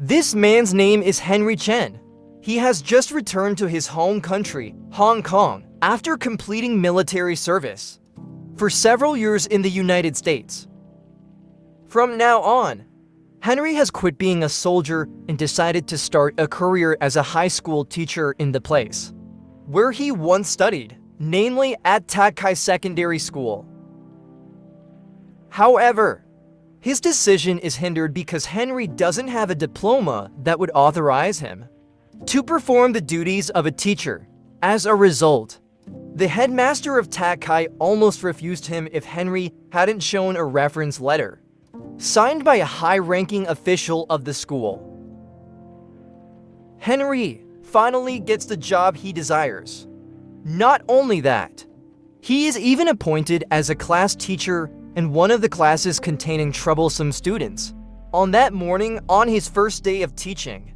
This man's name is Henry Chen. He has just returned to his home country, Hong Kong, after completing military service for several years in the United States. From now on, Henry has quit being a soldier and decided to start a career as a high school teacher in the place where he once studied, namely at Tak Kai Secondary School. However, his decision is hindered because Henry doesn't have a diploma that would authorize him to perform the duties of a teacher. As a result, the headmaster of Tak Kai almost refused him if Henry hadn't shown a reference letter signed by a high-ranking official of the school. Henry finally gets the job he desires. Not only that, he is even appointed as a class teacher in one of the classes containing troublesome students. On that morning, on his first day of teaching,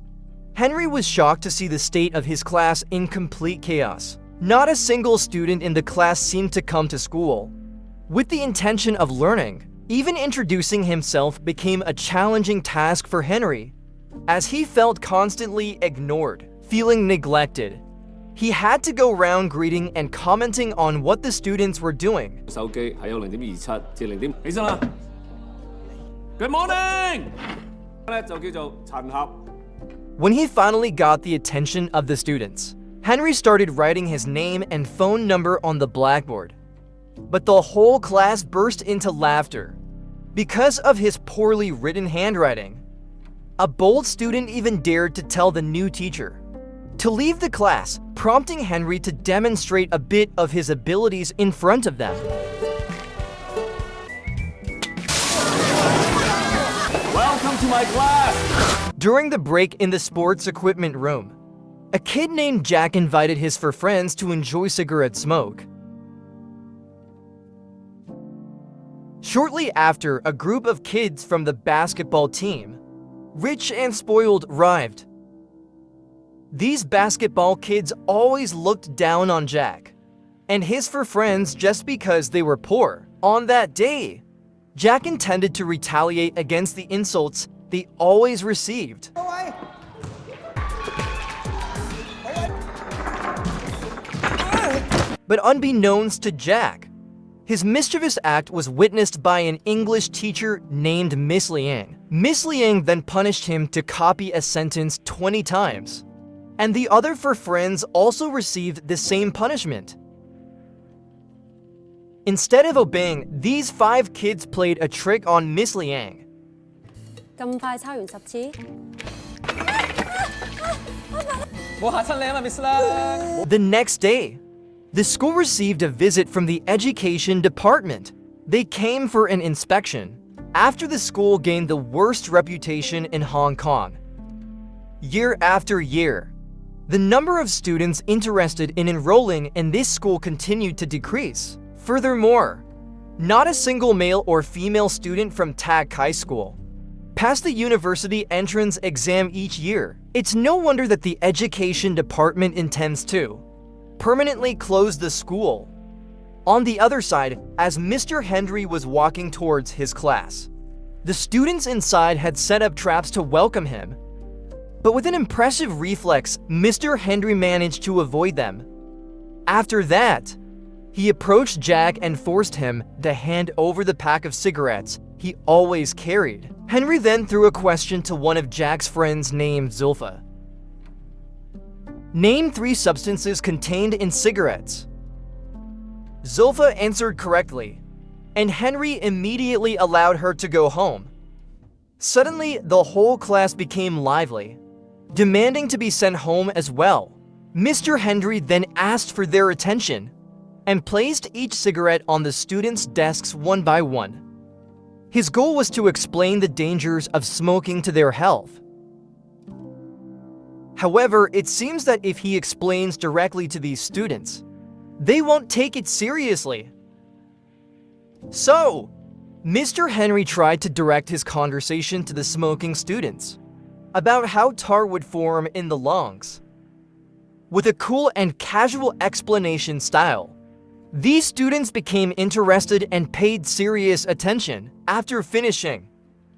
Henry was shocked to see the state of his class in complete chaos. Not a single student in the class seemed to come to school with the intention of learning. Even introducing himself became a challenging task for Henry, as he felt constantly ignored, feeling neglected. He had to go around greeting and commenting on what the students were doing. Good morning! When he finally got the attention of the students, Henry started writing his name and phone number on the blackboard. But the whole class burst into laughter because of his poorly written handwriting. A bold student even dared to tell the new teacher to leave the class, prompting Henry to demonstrate a bit of his abilities in front of them. Welcome to my class! During the break in the sports equipment room, a kid named Jack invited his four friends to enjoy cigarette smoke. Shortly after, a group of kids from the basketball team, rich and spoiled, arrived. These basketball kids always looked down on Jack and his four friends just because they were poor. On that day, Jack intended to retaliate against the insults they always received. But unbeknownst to Jack, his mischievous act was witnessed by an English teacher named Miss Liang. Miss Liang then punished him to copy a sentence 20 times, and the other four friends also received the same punishment. Instead of obeying, these 5 kids played a trick on Miss Liang. The next day, the school received a visit from the education department. They came for an inspection after the school gained the worst reputation in Hong Kong. Year after year, the number of students interested in enrolling in this school continued to decrease. Furthermore, not a single male or female student from Tak Kai School passed the university entrance exam each year. It's no wonder that the education department intends to permanently close the school. On the other side, as Mr. Henry was walking towards his class, the students inside had set up traps to welcome him. But with an impressive reflex, Mr. Henry managed to avoid them. After that, he approached Jack and forced him to hand over the pack of cigarettes he always carried. Henry then threw a question to one of Jack's friends named Zulfa. Name 3 substances contained in cigarettes. Zulfa answered correctly, and Henry immediately allowed her to go home. Suddenly, the whole class became lively, demanding to be sent home as well. Mr. Henry then asked for their attention and placed each cigarette on the students' desks one by one. His goal was to explain the dangers of smoking to their health. However, it seems that if he explains directly to these students, they won't take it seriously. So, Mr. Henry tried to direct his conversation to the smoking students about how tar would form in the lungs. With a cool and casual explanation style, these students became interested and paid serious attention. After finishing,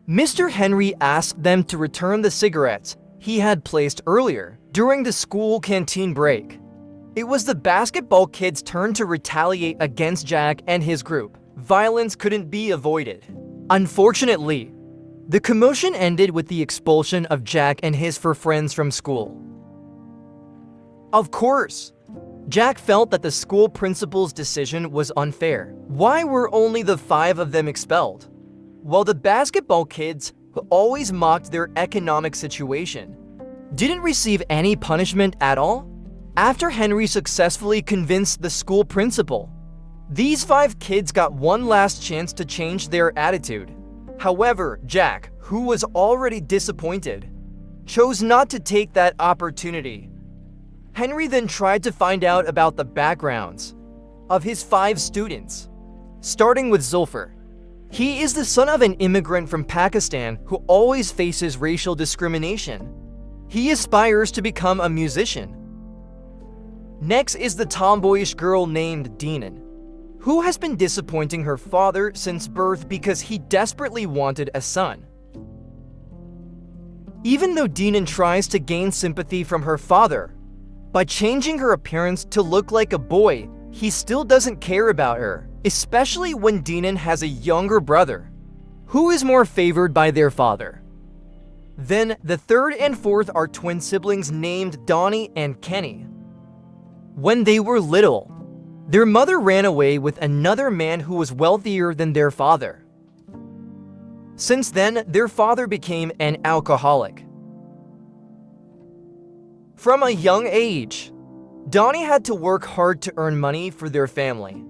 Mr. Henry asked them to return the cigarettes he had placed earlier during the school canteen break. It was the basketball kids' turn to retaliate against Jack and his group. Violence couldn't be avoided. Unfortunately, the commotion ended with the expulsion of Jack and his 4 friends from school. Of course, Jack felt that the school principal's decision was unfair. Why were only the 5 of them expelled? While the basketball kids, who always mocked their economic situation, didn't receive any punishment at all? After Henry successfully convinced the school principal, these 5 kids got one last chance to change their attitude. However, Jack, who was already disappointed, chose not to take that opportunity. Henry then tried to find out about the backgrounds of his 5 students, starting with Zulfar. He is the son of an immigrant from Pakistan who always faces racial discrimination. He aspires to become a musician. Next is the tomboyish girl named Dinan, who has been disappointing her father since birth because he desperately wanted a son. Even though Dinan tries to gain sympathy from her father by changing her appearance to look like a boy, he still doesn't care about her, especially when Dinan has a younger brother who is more favored by their father. Then the 3rd and 4th are twin siblings named Donnie and Kenny. When they were little, their mother ran away with another man who was wealthier than their father. Since then, their father became an alcoholic. From a young age, Donnie had to work hard to earn money for their family.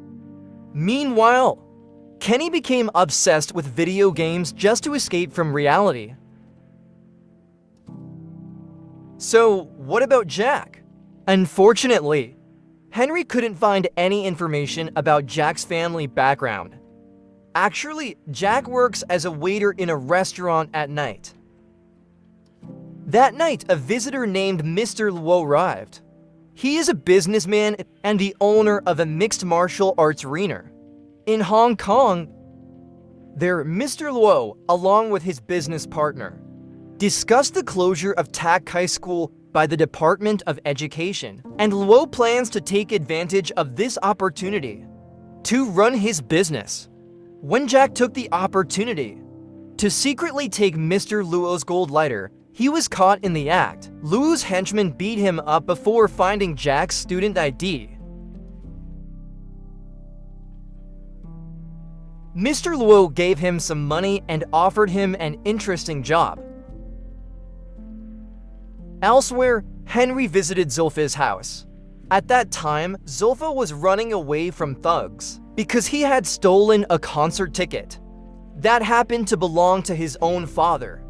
Meanwhile, Kenny became obsessed with video games just to escape from reality. So, what about Jack? Unfortunately, Henry couldn't find any information about Jack's family background. Actually, Jack works as a waiter in a restaurant at night. That night, a visitor named Mr. Luo arrived. He is a businessman and the owner of a mixed martial arts arena. In Hong Kong, there, Mr. Luo, along with his business partner, discussed the closure of Tak High School by the Department of Education, and Luo plans to take advantage of this opportunity to run his business. When Jack took the opportunity to secretly take Mr. Luo's gold lighter, he was caught in the act. Luo's henchmen beat him up before finding Jack's student ID. Mr. Luo gave him some money and offered him an interesting job. Elsewhere, Henry visited Zulfa's house. At that time, Zulfa was running away from thugs because he had stolen a concert ticket that happened to belong to his own father.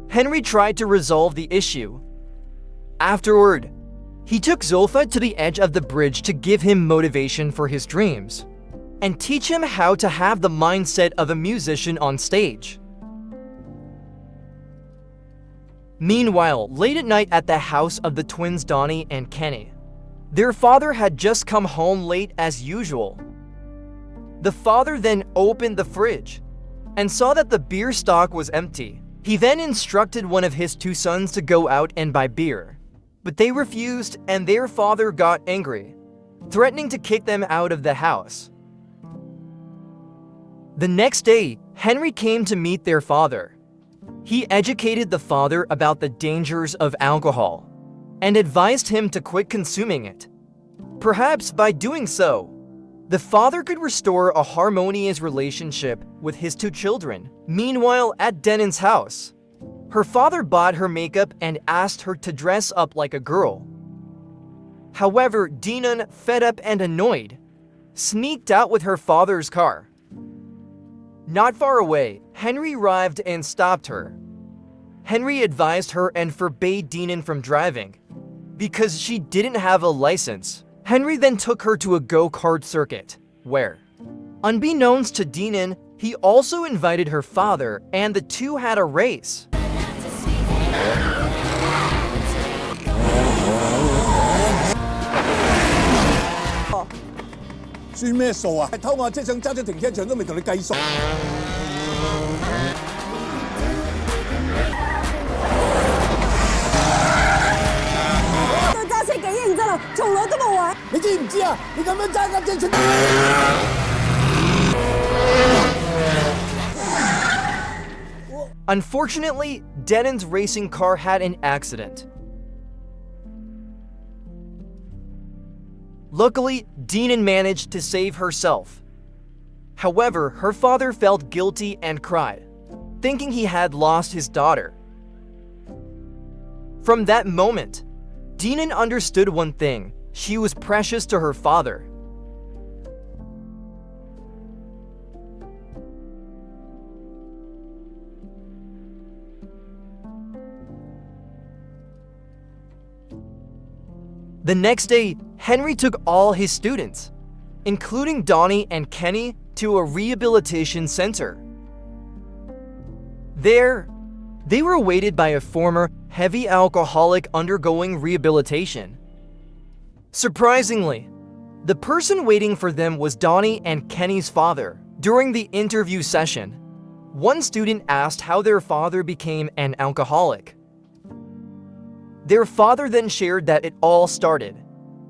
Henry tried to resolve the issue. Afterward, he took Zulfa to the edge of the bridge to give him motivation for his dreams and teach him how to have the mindset of a musician on stage. Meanwhile, late at night at the house of the twins Donnie and Kenny, their father had just come home late as usual. The father then opened the fridge and saw that the beer stock was empty. He then instructed one of his 2 sons to go out and buy beer, but they refused and their father got angry, threatening to kick them out of the house. The next day, Henry came to meet their father. He educated the father about the dangers of alcohol and advised him to quit consuming it. Perhaps by doing so, the father could restore a harmonious relationship with his 2 children. Meanwhile, at Denon's house, her father bought her makeup and asked her to dress up like a girl. However, Denon, fed up and annoyed, sneaked out with her father's car. Not far away, Henry arrived and stopped her. Henry advised her and forbade Denon from driving because she didn't have a license. Henry then took her to a go-kart circuit, where, unbeknownst to Denon, he also invited her father and the 2 had a race. 算咩數啊？係偷我車想揸張停車場都未同你計數。你知唔知啊？你咁樣揸架正出。Unfortunately, Denon's racing car had an accident. Luckily, Denon managed to save herself. However, her father felt guilty and cried, thinking he had lost his daughter. From that moment, Denon understood one thing: she was precious to her father. The next day, Henry took all his students, including Donnie and Kenny, to a rehabilitation center. There, they were awaited by a former heavy alcoholic undergoing rehabilitation. Surprisingly, the person waiting for them was Donnie and Kenny's father. During the interview session, one student asked how their father became an alcoholic. Their father then shared that it all started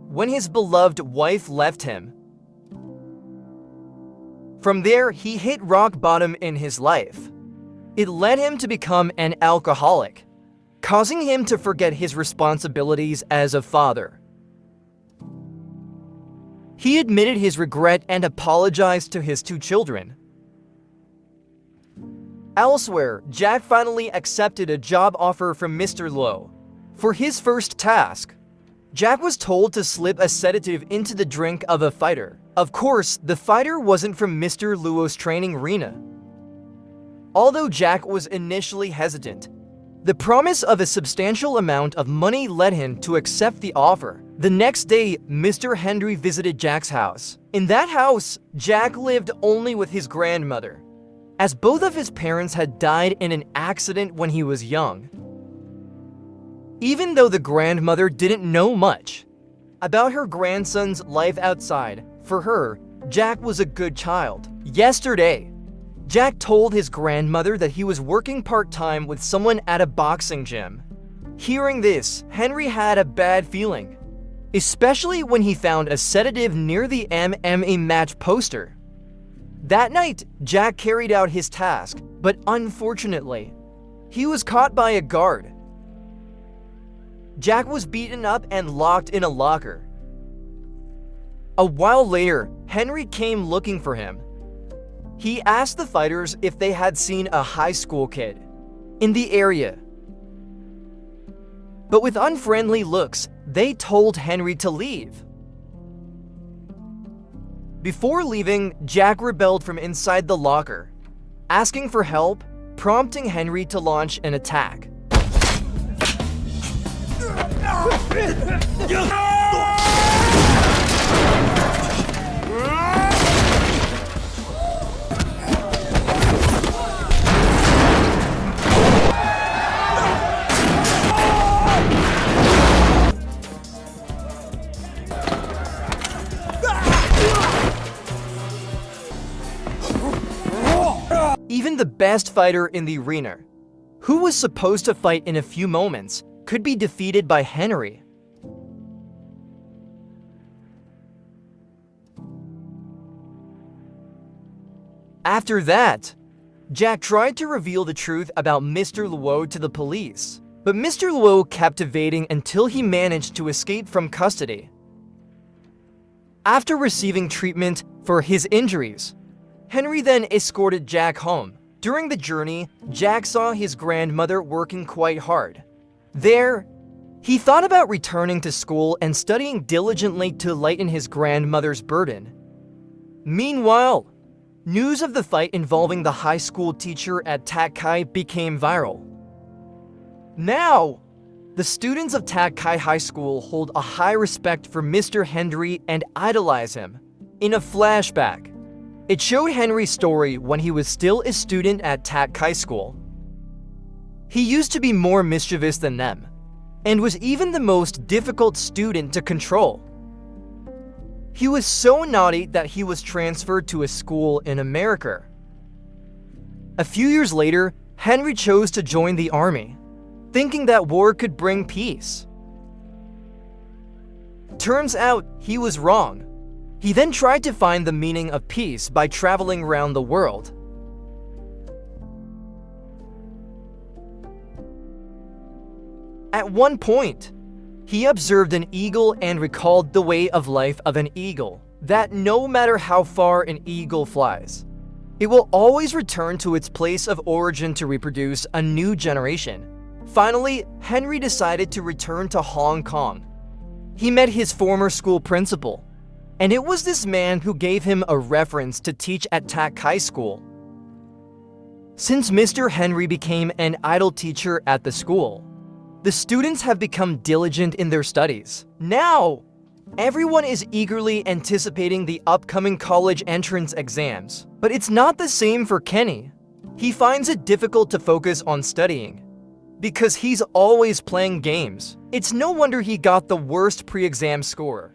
when his beloved wife left him. From there, he hit rock bottom in his life. It led him to become an alcoholic, causing him to forget his responsibilities as a father. He admitted his regret and apologized to his two children. Elsewhere, Jack finally accepted a job offer from Mr. Lowe. For his first task, Jack was told to slip a sedative into the drink of a fighter. Of course, the fighter wasn't from Mr. Luo's training arena. Although Jack was initially hesitant, the promise of a substantial amount of money led him to accept the offer. The next day, Mr. Henry visited Jack's house. In that house, Jack lived only with his grandmother, as both of his parents had died in an accident when he was young. Even though the grandmother didn't know much about her grandson's life outside, for her, Jack was a good child. Yesterday, Jack told his grandmother that he was working part-time with someone at a boxing gym. Hearing this, Henry had a bad feeling, especially when he found a sedative near the MMA match poster. That night, Jack carried out his task, but unfortunately, he was caught by a guard. Jack was beaten up and locked in a locker. A while later, Henry came looking for him. He asked the fighters if they had seen a high school kid in the area. But with unfriendly looks, they told Henry to leave. Before leaving, Jack rebelled from inside the locker, asking for help, prompting Henry to launch an attack. Even the best fighter in the arena, who was supposed to fight in a few moments, could be defeated by Henry. After that, Jack tried to reveal the truth about Mr. Luo to the police, but Mr. Luo kept evading until he managed to escape from custody. After receiving treatment for his injuries, Henry then escorted Jack home. During the journey, Jack saw his grandmother working quite hard. There, he thought about returning to school and studying diligently to lighten his grandmother's burden. Meanwhile, news of the fight involving the high school teacher at Takkai became viral. Now, the students of Takkai High School hold a high respect for Mr. Henry and idolize him. In a flashback, it showed Henry's story when he was still a student at Takkai School. He used to be more mischievous than them, and was even the most difficult student to control. He was so naughty that he was transferred to a school in America. A few years later, Henry chose to join the army, thinking that war could bring peace. Turns out he was wrong. He then tried to find the meaning of peace by traveling around the world. At one point, he observed an eagle and recalled the way of life of an eagle, that no matter how far an eagle flies, it will always return to its place of origin to reproduce a new generation. Finally, Henry decided to return to Hong Kong. He met his former school principal, and it was this man who gave him a reference to teach at Tak Kai School. Since Mr. Henry became an idol teacher at the school, the students have become diligent in their studies. Now, everyone is eagerly anticipating the upcoming college entrance exams. But it's not the same for Kenny. He finds it difficult to focus on studying because he's always playing games. It's no wonder he got the worst pre-exam score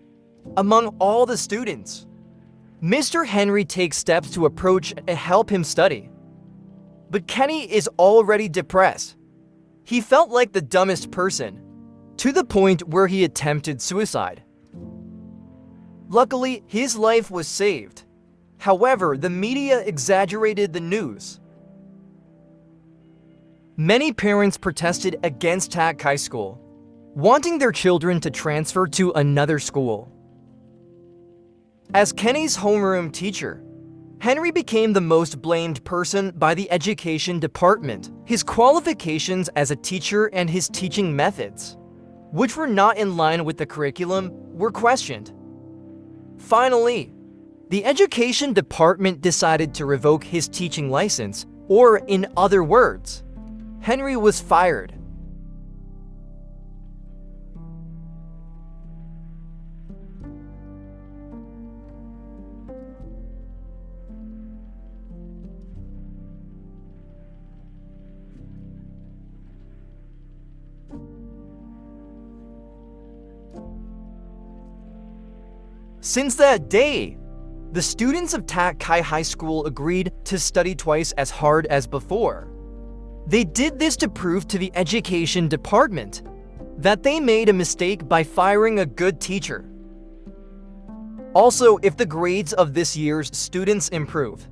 among all the students. Mr. Henry takes steps to approach and help him study. But Kenny is already depressed. He felt like the dumbest person, to the point where he attempted suicide. Luckily, his life was saved. However, the media exaggerated the news. Many parents protested against Tak Kai School, wanting their children to transfer to another school. As Kenny's homeroom teacher, Henry became the most blamed person by the education department. His qualifications as a teacher and his teaching methods, which were not in line with the curriculum, were questioned. Finally, the education department decided to revoke his teaching license, or in other words, Henry was fired. Since that day, the students of Tak Kai High School agreed to study twice as hard as before. They did this to prove to the education department that they made a mistake by firing a good teacher. Also, if the grades of this year's students improve,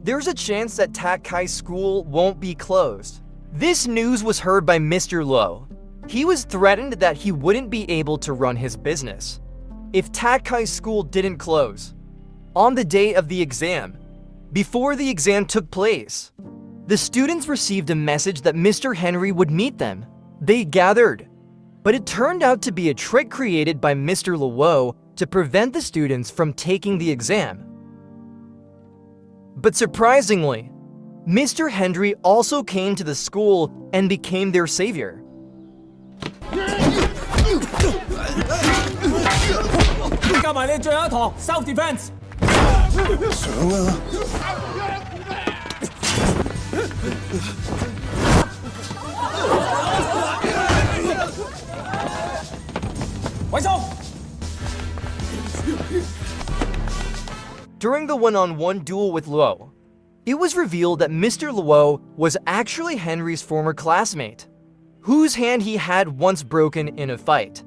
there's a chance that Tak Kai School won't be closed. This news was heard by Mr. Low. He was threatened that he wouldn't be able to run his business if Tak Kai School didn't close. On the day of the exam, before the exam took place, the students received a message that Mr. Henry would meet them. They gathered, but it turned out to be a trick created by Mr. Luo to prevent the students from taking the exam. But surprisingly, Mr. Henry also came to the school and became their savior. 加埋你最後一堂 self defense。想啊！位數。During the one-on-one duel with Luo, it was revealed that Mr. Luo was actually Henry's former classmate, whose hand he had once broken in a fight.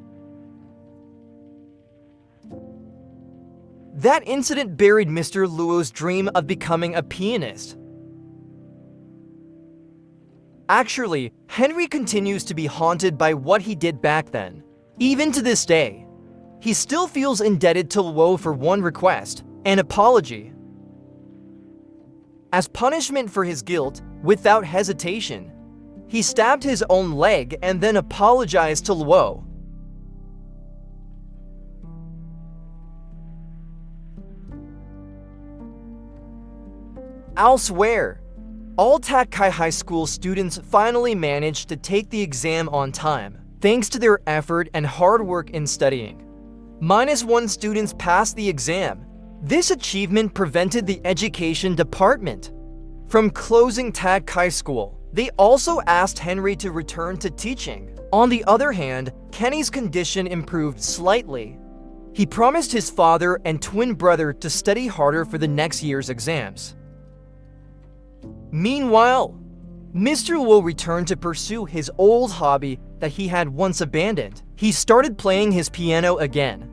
That incident buried Mr. Luo's dream of becoming a pianist. Actually, Henry continues to be haunted by what he did back then. Even to this day, he still feels indebted to Luo for one request, an apology. As punishment for his guilt, without hesitation, he stabbed his own leg and then apologized to Luo. Elsewhere, all Tak Kai High School students finally managed to take the exam on time, thanks to their effort and hard work in studying. -1 students passed the exam. This achievement prevented the education department from closing Tak Kai School. They also asked Henry to return to teaching. On the other hand, Kenny's condition improved slightly. He promised his father and twin brother to study harder for the next year's exams. Meanwhile, Mr. Luo returned to pursue his old hobby that he had once abandoned. He started playing his piano again.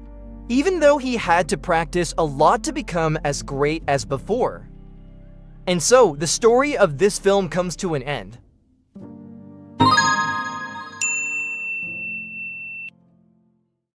even though he had to practice a lot to become as great as before. And so, the story of this film comes to an end.